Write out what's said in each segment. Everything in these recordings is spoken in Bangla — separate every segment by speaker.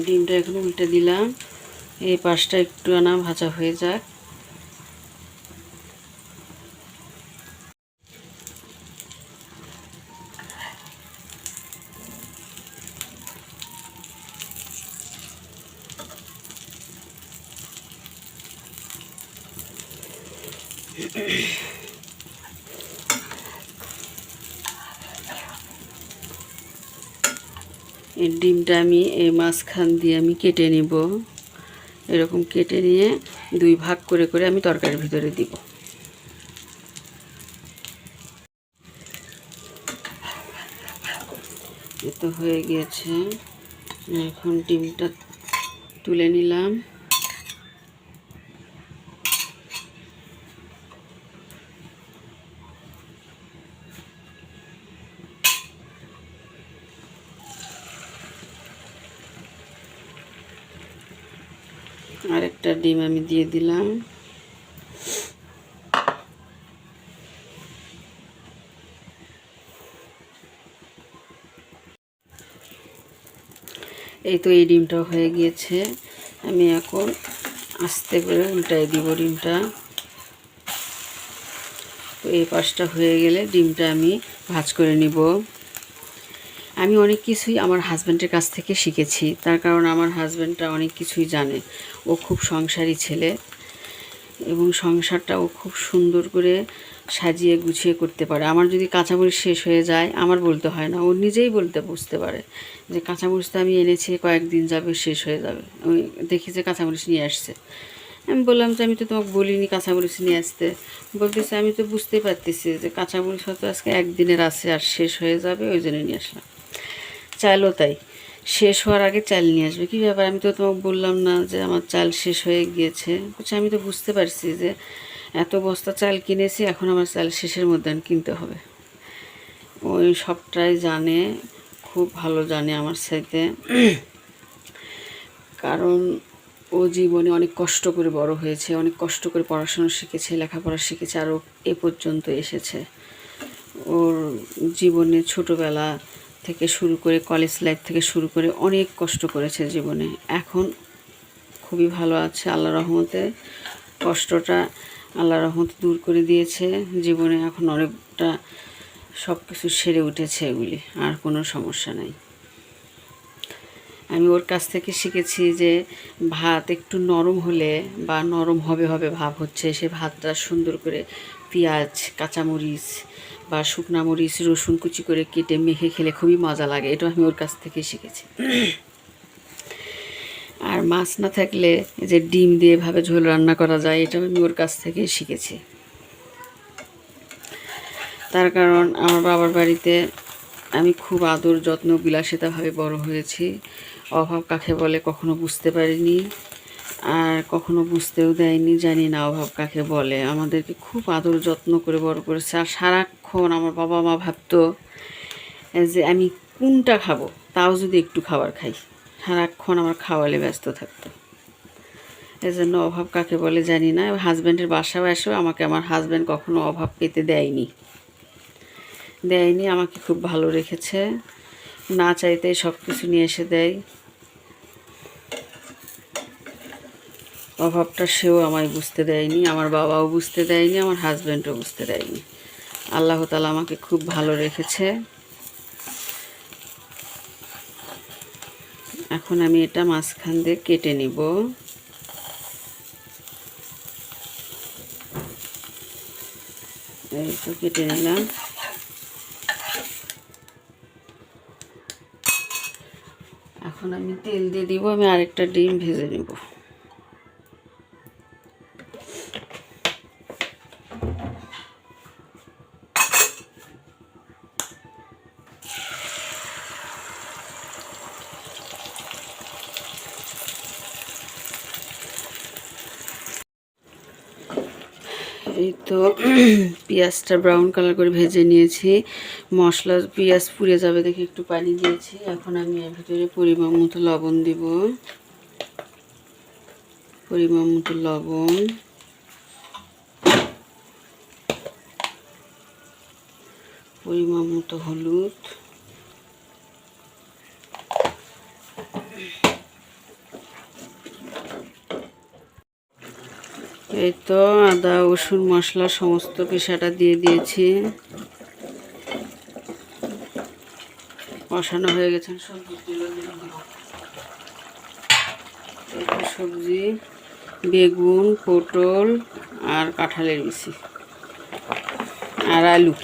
Speaker 1: ডিমটা এখন উল্টে দিলাম। এই পাশটা একটু আনা ভাজা হয়ে যাক। এই ডিমটা আমি এই মাঝখান দিয়ে আমি কেটে নিব। এরকম কেটে নিয়ে 2 ভাগ করে করে আমি তরকারির ভিতরে দিব। এ তো হয়ে গিয়েছে। এখন ডিমটা তুলে নিলাম। আরেকটা ডিম আমি দিয়ে দিলাম। এই তো এই ডিমটাও হয়ে গিয়েছে। আমি এখন আস্তে করে উল্টাই দিব ডিমটা। তো এই পাশটা হয়ে গেলে ডিমটা আমি ভাজ করে নিব। আমি অনেক কিছুই আমার হাজব্যান্ডের কাছ থেকে শিখেছি, তার কারণ আমার হাজব্যান্ডটা অনেক কিছুই জানে। ও খুব সংসারী ছেলে এবং সংসারটা ও খুব সুন্দর করে সাজিয়ে গুছিয়ে করতে পারে। আমার যদি কাঁচামরিচ শেষ হয়ে যায় আমার বলতে হয় না, ও নিজেই বুঝতে পারে যে কাঁচামরিচটা আমি এনেছি কয়েকদিন যাবে, শেষ হয়ে যাবে। আমি দেখি যে কাঁচামরিচ নিয়ে আসছে। আমি বললাম যে আমি তো তোমাকে বলিনি কাঁচামরিচ নিয়ে আসতে। বলতেছে আমি তো বুঝতেই পারতেছি যে কাঁচামরিচ হয়তো আজকে একদিনের আছে আর শেষ হয়ে যাবে, ওই জন্য নিয়ে আসলাম। চালও তাই, শেষ হওয়ার আগে চাল নিয়ে আসবে। কী ব্যাপার, আমি তো তোমাকে বললাম না যে আমার চাল শেষ হয়ে গিয়েছে? বলছে আমি তো বুঝতে পারছি যে এত বস্তা চাল কিনেছি, এখন আমার চাল শেষের মধ্যে কিনতে হবে। ওই সবটাই জানে, খুব ভালো জানে আমার সাথে। কারণ ও জীবনে অনেক কষ্ট করে বড় হয়েছে, অনেক কষ্ট করে পড়াশোনা শিখেছে, লেখাপড়া শিখেছে, আরও এ পর্যন্ত এসেছে। ওর জীবনে ছোটোবেলা থেকে শুরু করে কলেজ লাইফ থেকে শুরু করে অনেক কষ্ট করেছে জীবনে। এখন খুবই ভালো আছে আল্লাহর রহমতে। কষ্টটা আল্লাহর রহমতে দূর করে দিয়েছে জীবনে। এখন অনেকটা সব কিছু সেরে উঠেছে, এগুলি আর কোনো সমস্যা নাই। আমি ওর কাছ থেকে শিখেছি যে ভাত একটু নরম হলে বা নরম হবে হবে ভাব হচ্ছে, সে ভাতটা সুন্দর করে পেঁয়াজ, কাঁচামরিচ বা শুকনা মরিচ, রসুন কুচি করে কেটে মেখে খেলে খুবই মজা লাগে। এটা আমি ওর কাছ থেকে শিখেছি। আর মাছ না থাকলে যে ডিম দিয়ে এভাবে ঝোল রান্না করা যায়, এটা আমি ওর কাছ থেকে শিখেছি। তার কারণ আমার বাবার বাড়িতে আমি খুব আদর যত্ন বিলাসিতাভাবে বড় হয়েছি। অভাব কাকে বলে কখনো বুঝতে পারিনি, আর কখনো বুঝতেও দেয়নি, জানি না অভাব কাকে বলে। আমাদেরকে খুব আদর যত্ন করে বড় করেছে। আর সারাক্ষণ আমার বাবা মা ভাবতো যে আমি কোনটা খাবো, তাও যদি একটু খাবার খাই, সারাক্ষণ আমার খাওয়ালে ব্যস্ত থাকতো। এজন্য অভাব কাকে বলে জানি না। হাজব্যান্ডের বাসাও এসেও আমাকে আমার হাজব্যান্ড কখনো অভাব পেতে দেয়নি। আমাকে খুব ভালো রেখেছে, না চাইতে সব কিছু নিয়ে এসে দেয়। অভাবটা সেও আমায় বুঝতে দেয়নি, আমার বাবাও বুঝতে দেয়নি, আমার হাজব্যান্ডও বুঝতে দেয়নি। আল্লাহ তাআলা আমাকে খুব ভালো রেখেছে। এখন আমি এটা মাঝখান দিয়ে কেটে নিব। এই তো কেটে নিলাম। এখন আমি তেল দিয়ে দিব, আমি আরেকটা ডিম ভেজে নেব। এই তো পেঁয়াজটা ব্রাউন কালার করে ভেজে নিয়েছি। মশলা পেঁয়াজ পুড়ে যাবে দেখে একটু পানি দিয়েছি। এখন আমি এর ভিতরে পরিমাণ মতো লবণ দিব, পরিমাণ মতো লবণ, পরিমাণ মতো হলুদ, এই তো আদা রসুন মশলা সমস্ত পেশাটা দিয়ে দিয়েছি, কষানো হয়ে গেছে। সবজি বেগুন, পটল আর কাঁঠালের বিচি আর আলু।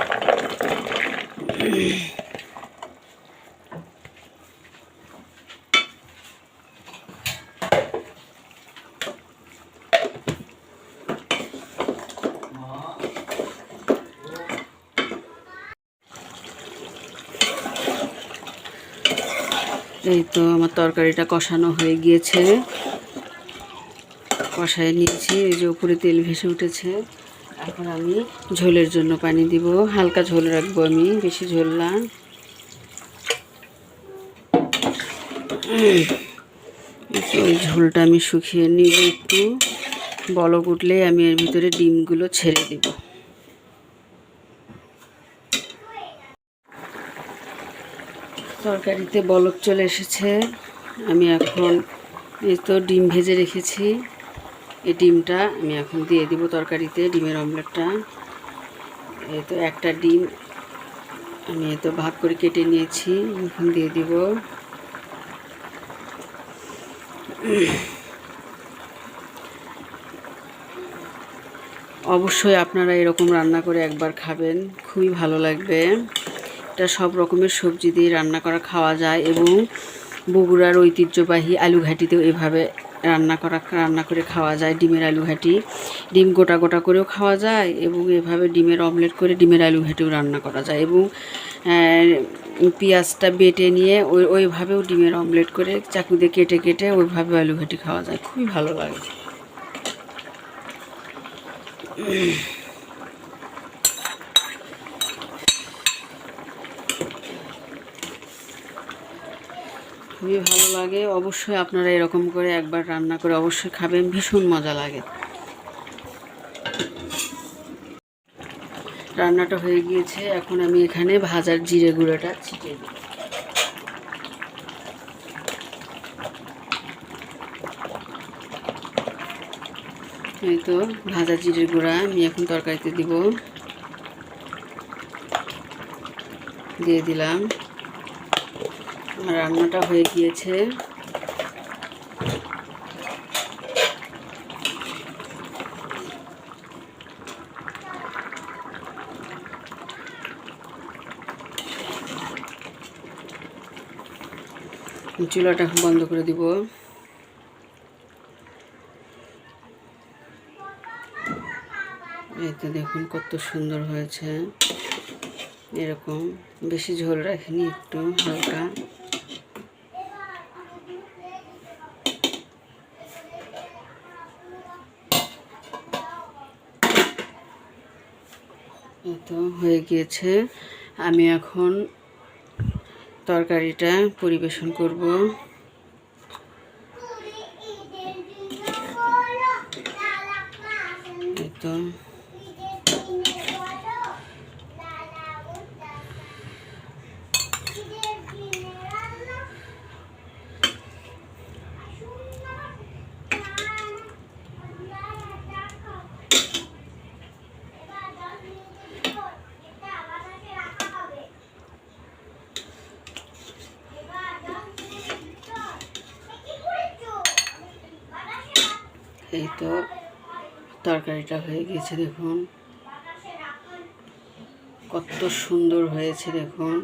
Speaker 1: এই তো আমার তরকারিটা কষানো হয়ে গিয়েছে, কষায় নিয়েছি। এই যে উপরে তেল ভেসে উঠেছে। এখন আমি ঝোলের জন্য পানি দিব, হালকা ঝোল রাখবো আমি, বেশি ঝোল না। ওই ঝোলটা আমি শুকিয়ে নিব একটু, বলক উঠলে আমি এর ভিতরে ডিমগুলো ছেড়ে দিব। তরকারিতে বলক চলে এসেছে। আমি এখন এই তো ডিম ভেজে রেখেছি, এই ডিমটা আমি এখন দিয়ে দিব তরকারিতে, ডিমের অমলেটটা। এই তো একটা ডিম আমি এই তো ভাগ করে কেটে নিয়েছি, এখন দিয়ে দিব। অবশ্যই আপনারা এরকম রান্না করে একবার খাবেন, খুবই ভালো লাগবে। এটা সব রকমের সবজি দিয়ে রান্না করা খাওয়া যায়, এবং বগুড়ার ঐতিহ্যবাহী আলুঘাটিতেও এভাবে রান্না করে খাওয়া যায়। ডিমের আলুঘাটি, ডিম গোটা গোটা করেও খাওয়া যায়, এবং এভাবে ডিমের অমলেট করে ডিমের আলুঘাটিও রান্না করা যায়, এবং পেঁয়াজটা বেটে নিয়ে ওইভাবেও ডিমের অমলেট করে চাকু দিয়ে কেটে কেটে ওইভাবে আলুঘাটি খাওয়া যায়, খুবই ভালো লাগে। খুবই ভালো লাগে। অবশ্যই আপনারা এরকম করে একবার রান্না করে অবশ্যই খাবেন, ভীষণ মজা লাগে। রান্নাটা হয়ে গিয়েছে, এখন আমি এখানে ভাজার জিরে গুঁড়োটা ছিটিয়ে দিই। এই তো ভাজা জিরের গুঁড়া আমি এখন তরকারিতে দিব, দিয়ে দিলাম। আমার রান্নাটা হয়ে গিয়েছে। চুলাটা বন্ধ করে দিব। এই তো দেখুন কত সুন্দর হয়েছে। এরকম বেশি ঝোল রাখিনি, একটু হালকা। এই তো হয়ে গিয়েছে। আমি এখন তরকারিটা পরিবেশন করব। এই তো এই তো তরকারিটা হয়ে গেছে, দেখুন কত সুন্দর হয়েছে দেখুন।